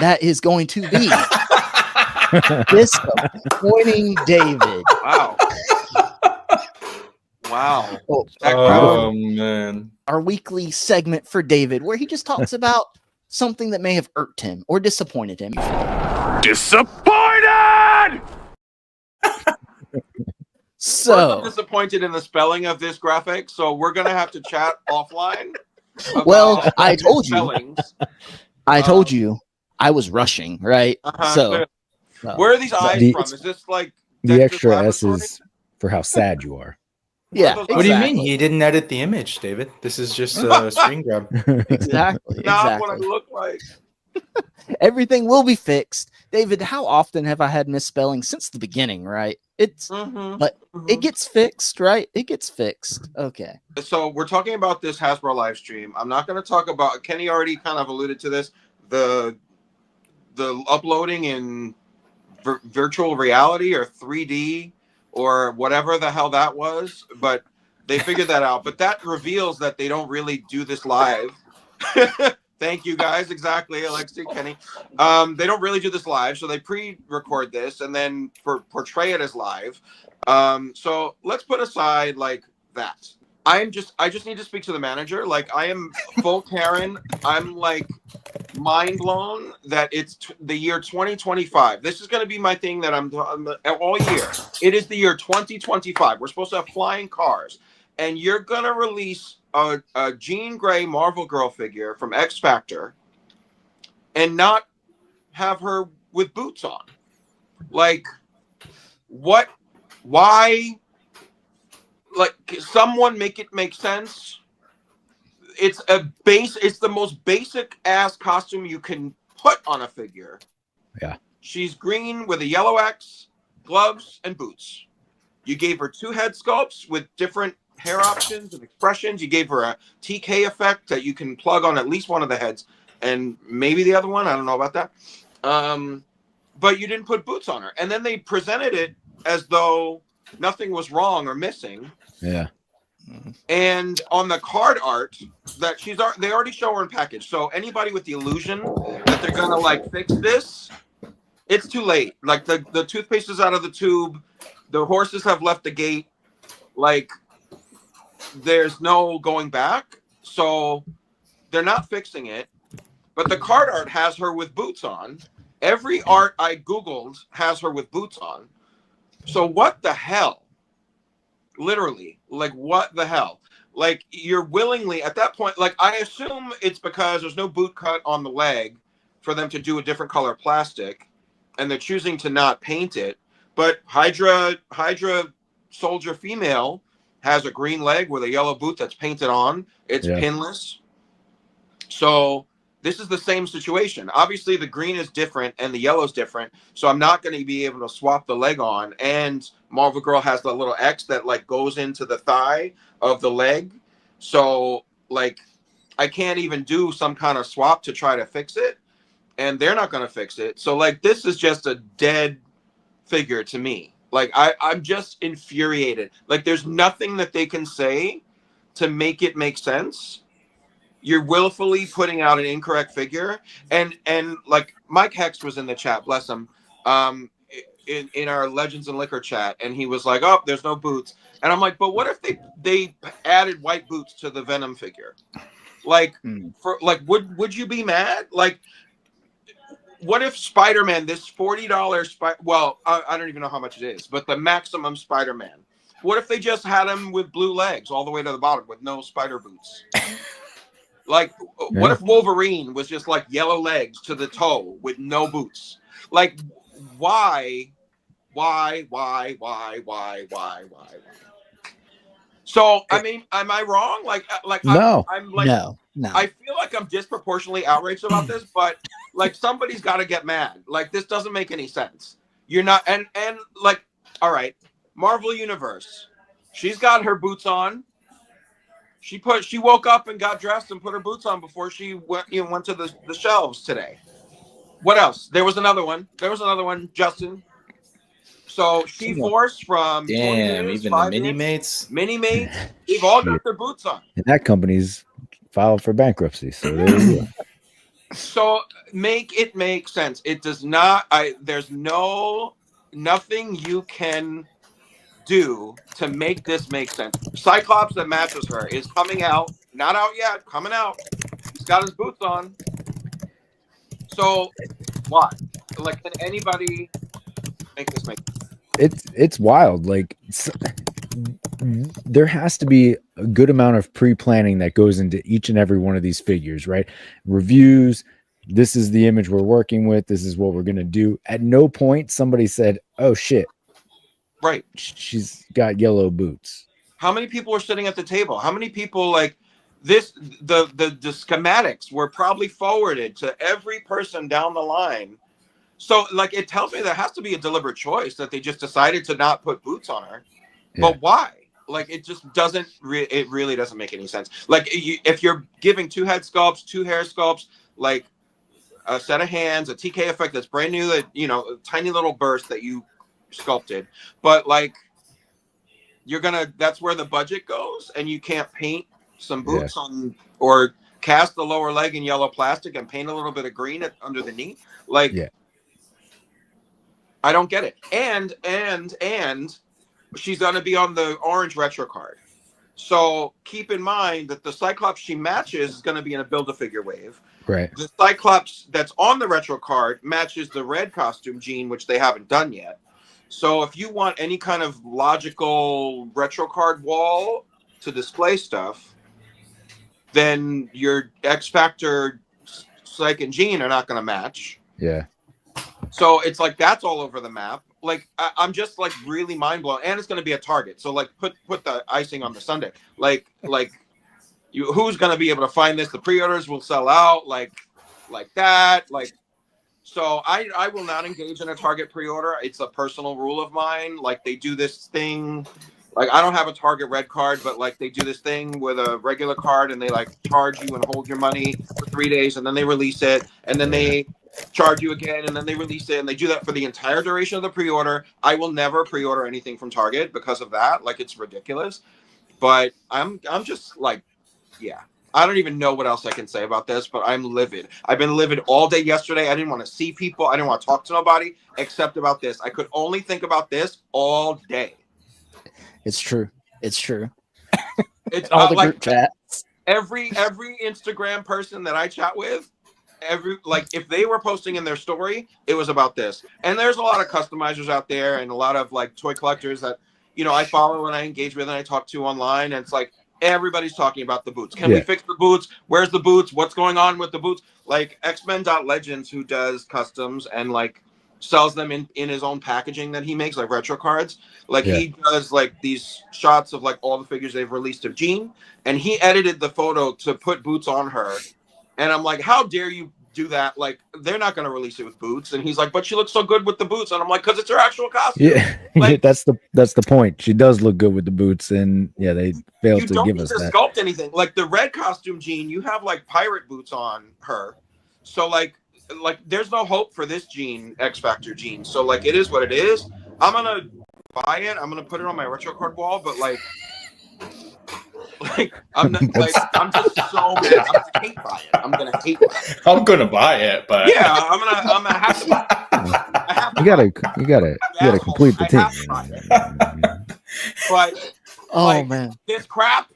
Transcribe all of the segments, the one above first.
and that is going to be disappointing David. Wow. Wow. Oh, man. Our weekly segment for David, where he just talks about something that may have irked him or disappointed him. Disappointed! So I'm disappointed in the spelling of this graphic, so we're gonna have to chat offline. Well, I told you. I told you I was rushing, right? So where are these eyes from? Is this like the extra S is for how sad you are? Yeah. What do you mean? He didn't edit the image, David. This is just a screen grab. Exactly. Not what I look like. Everything will be fixed. David, how often have I had misspelling since the beginning, right? But it gets fixed, right? It gets fixed. Okay. So we're talking about this Hasbro live stream. I'm not going to talk about, Kenny already kind of alluded to this, the uploading in virtual reality or 3D or whatever the hell that was, but they figured that out. But that reveals that they don't really do this live. Thank you guys. Exactly, Alexi, Kenny. They don't really do this live, so they pre-record this and then portray it as live. So let's put aside like that. I just need to speak to the manager. Like I am full Karen. I'm like mind blown that it's the year 2025. This is going to be my thing that I'm all year. It is the year 2025. We're supposed to have flying cars, and you're going to release a Jean Grey Marvel Girl figure from X Factor and not have her with boots on. Like, what? Why? Like, someone make it make sense. It's the most basic ass costume you can put on a figure. Yeah. She's green with a yellow X, gloves, and boots. You gave her 2 head sculpts with different hair options and expressions. You gave her a TK effect that you can plug on at least one of the heads and maybe the other one. I don't know about that. But you didn't put boots on her. And then they presented it as though nothing was wrong or missing. Yeah. And on the card art that they already show her in package. So anybody with the illusion that they're gonna like fix this, it's too late. Like the toothpaste is out of the tube, the horses have left the gate. Like there's no going back. So they're not fixing it. But the card art has her with boots on. Every art I Googled has her with boots on. So what the hell? Literally, like what the hell? Like you're willingly at that point, like I assume it's because there's no boot cut on the leg for them to do a different color plastic and they're choosing to not paint it. But Hydra soldier female has a green leg with a yellow boot that's painted on. It's pinless. So this is the same situation. Obviously, the green is different and the yellow is different. So I'm not going to be able to swap the leg on. And Marvel Girl has the little X that like goes into the thigh of the leg. So like I can't even do some kind of swap to try to fix it. And they're not going to fix it. So like this is just a dead figure to me. Like I'm just infuriated. Like there's nothing that they can say to make it make sense. You're willfully putting out an incorrect figure, and like Mike Hex was in the chat, bless him, in our Legends and Liquor chat, and he was like, "Oh, there's no boots," and I'm like, "But what if they added white boots to the Venom figure? Like, for like, would you be mad? Like, what if Spider-Man, this $40 well, I don't even know how much it is, but the maximum Spider-Man, what if they just had him with blue legs all the way to the bottom with no spider boots?" Like, what if Wolverine was just like yellow legs to the toe with no boots? Like, why? So, I mean, am I wrong? No. I'm like, no. I feel like I'm disproportionately outraged about this, but like somebody's got to get mad. Like, this doesn't make any sense. You're not, and like, all right, Marvel Universe, she's got her boots on. She woke up and got dressed and put her boots on before she went to the shelves today. What else? There was another one, Justin. So She-Force from Damn, even the Mini-Mates, they've all got their boots on. And that company's filed for bankruptcy, so there you go. So make it make sense. It does not. There's nothing you can do to make this make sense. Cyclops that matches her is coming out. Not out yet. Coming out. He's got his boots on. So why? Like, can anybody make this make sense? It's wild. Like there has to be a good amount of pre-planning that goes into each and every one of these figures, right? Reviews. This is the image we're working with. This is what we're going to do. At no point somebody said, oh shit, Right. she's got yellow boots. How many people are sitting at the table? How many people like this? The schematics were probably forwarded to every person down the line. So like it tells me there has to be a deliberate choice that they just decided to not put boots on her. Yeah. But why? Like it just doesn't. It really doesn't make any sense. Like if you're giving 2 head sculpts, 2 hair sculpts, like a set of hands, a TK effect that's brand new, that a tiny little burst that you sculpted, but like that's where the budget goes, and you can't paint some boots on or cast the lower leg in yellow plastic and paint a little bit of green under the knee. Like I don't get it. And she's gonna be on the orange retro card. So keep in mind that the Cyclops she matches is going to be in a Build-A-Figure wave. Right. The Cyclops that's on the retro card matches the red costume gene, which they haven't done yet. So if you want any kind of logical retro card wall to display stuff, then your X Factor Psych and Gene are not going to match. Yeah. So it's like that's all over the map. Like I'm just like really mind blown, and it's going to be a Target. So like put the icing on the sundae. Like who's going to be able to find this? The pre-orders will sell out like that. Like so I will not engage in a Target pre-order. It's a personal rule of mine. Like they do this thing. Like I don't have a Target red card, but like they do this thing with a regular card, and they like charge you and hold your money for 3 days, and then they release it, and then they charge you again, and then they release it, and they do that for the entire duration of the pre-order. I will never pre-order anything from Target because of that. Like it's ridiculous. But I'm just like, yeah. I don't even know what else I can say about this, but I'm livid. I've been livid all day yesterday. I didn't want to see people. I didn't want to talk to nobody except about this. I could only think about this all day. It's true. It's true. It's all the like group chats. Every Instagram person that I chat with, if they were posting in their story, it was about this. And there's a lot of customizers out there and a lot of like toy collectors that I follow and I engage with and I talk to online, and it's like everybody's talking about the boots. Can we fix the boots? Where's the boots? What's going on with the boots? Like X-Men.Legends, who does customs and like sells them in his own packaging that he makes, like retro cards. Like he does like these shots of like all the figures they've released of Jean, and he edited the photo to put boots on her. And I'm like, how dare you do that? Like, they're not going to release it with boots. And he's like, but she looks so good with the boots. And I'm like, because it's her actual costume. Yeah, like, that's the point. She does look good with the boots, and they failed to give us that. You don't need to sculpt anything. Like the red costume Jean, you have like pirate boots on her. So like there's no hope for this Jean, X Factor Jean. So like it is what it is. I'm gonna buy it. I'm gonna put it on my retro card wall. But like I'm not, like I'm just so mad. I'm gonna hate buy it. I'm gonna hate buy it. I'm gonna buy it, but yeah, I'm gonna have to buy it. You gotta complete the team. But man, this crap,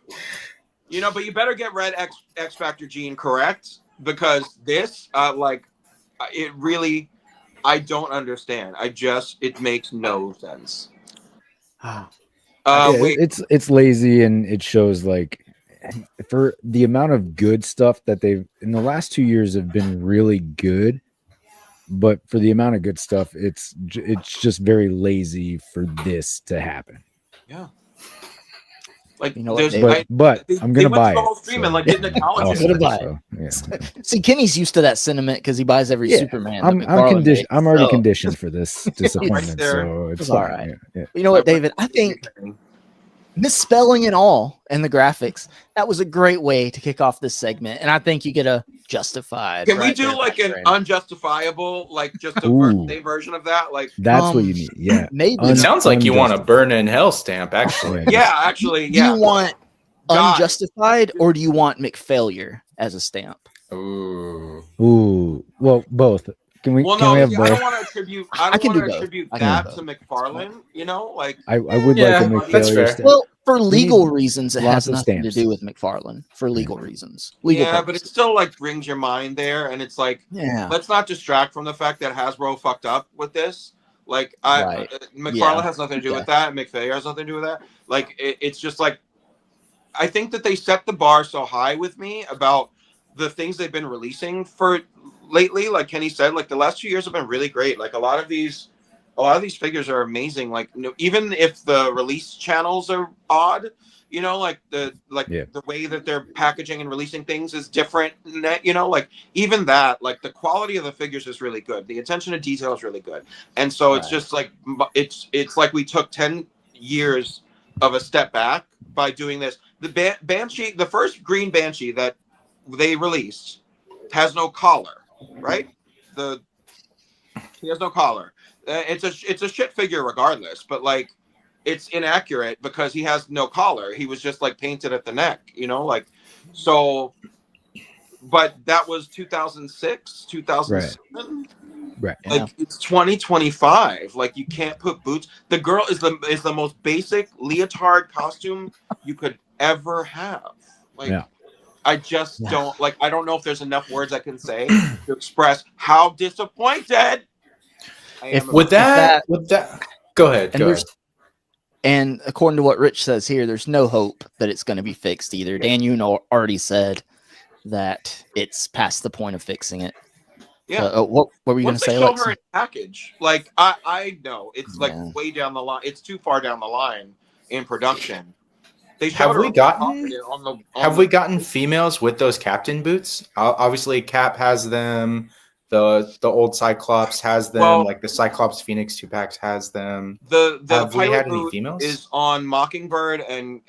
but you better get red X Factor Gene correct, because this it really, I don't understand. It makes no sense. It's lazy, and it shows like for the amount of good stuff that they've in the last 2 years have been really good, but for the amount of good stuff, it's just very lazy for this to happen. Yeah. Like but I'm gonna buy it. Like didn't acknowledge it. Buy it. Yeah. See, Kenny's used to that sentiment because he buys every Superman. I'm already conditioned for this disappointment, so it's all right. Yeah. You know what, David? I think misspelling it all and the graphics, that was a great way to kick off this segment, and I think you get a justified. Can we do like an unjustifiable, like just a birthday version of that? Like that's what you need. Yeah, maybe it sounds like you want a burn in hell stamp. Actually, actually. Do you want unjustified, or do you want McFailure as a stamp? Ooh. Ooh, well, both. Can we? Well, Can we no, have see, I both? don't want to attribute. I I don't can want do to both. attribute I can do that both. to McFarlane. You know, like I would like a Yeah, that's McFailure fair. stamp. Well, for We legal need reasons, it lots has of nothing to stamps. do with McFarlane. For legal reasons, legal yeah, but it purposes. still like brings your mind there, and it's like Yeah. let's not distract from the fact that Hasbro fucked up with this. Like, I Right. McFarlane Yeah. has nothing to do Okay. with that. McFailure has nothing to do with that. Like, it's just like I think that they set the bar so high with me about the things they've been releasing for lately. Like Kenny said, like the last 2 years have been really great. Like a lot of these figures are amazing. Like even if the release channels are odd, you know, like Yeah. the way that they're packaging and releasing things is different. You know, like even that, like the quality of the figures is really good. The attention to detail is really good, and so it's Right. just like it's like we took 10 years of a step back by doing this. The Banshee, the first green Banshee that they released, has no collar, right? The He has no collar. It's a shit figure regardless, but like it's inaccurate because he has no collar. He was just like painted at the neck, you know, like so. But that was 2006, Right. 2007. Right. Yeah. Like it's 2025. Like you can't put boots. The girl is the most basic leotard costume you could ever have. Like Yeah. I just Yeah. don't like. I don't know if there's enough words I can say to express how disappointed I If am With about. that that, go ahead. and Go there's ahead. and according to what Rich says here, there's no hope that it's going to be fixed either. Dan, you know, already said that it's past the point of fixing it. Yeah. What were you going to Once they say, show her Alexa? in package, like I know it's like Yeah. way down the line. It's too far down the line in production. They showed Have her we gotten on have the we gotten females with those captain boots? Obviously, Cap has them. The old Cyclops has them. well Like the Cyclops Phoenix 2 packs has them. the Have we pilot had any boot females? is on Mockingbird and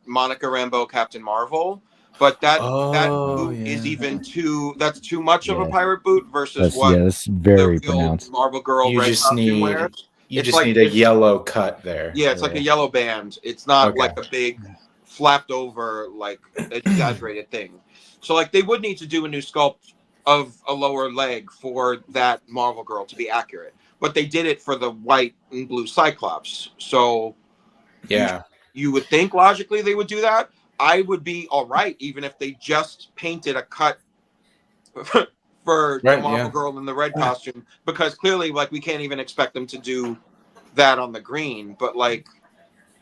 Monica Rambeau Captain Marvel, but that Oh boot is yeah. even too much of a Yeah. pirate boot versus what That's the very real pronounced. Marvel Girl You red just costume wears. It's like need a yellow cut there. yeah, it's like a yellow band. It's not Okay. like a big flapped over like exaggerated thing. So like they would need to do a new sculpt of a lower leg for that Marvel Girl to be accurate. But they did it for the white and blue Cyclops. So Yeah. you would think logically they would do that. I would be all right even if they just painted a cut for the Right. Marvel Yeah. Girl in the red costume because clearly like we can't even expect them to do that on the green. But like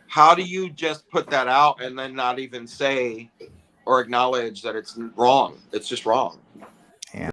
how do you just put that out and then not even say or acknowledge that it's wrong? It's just wrong.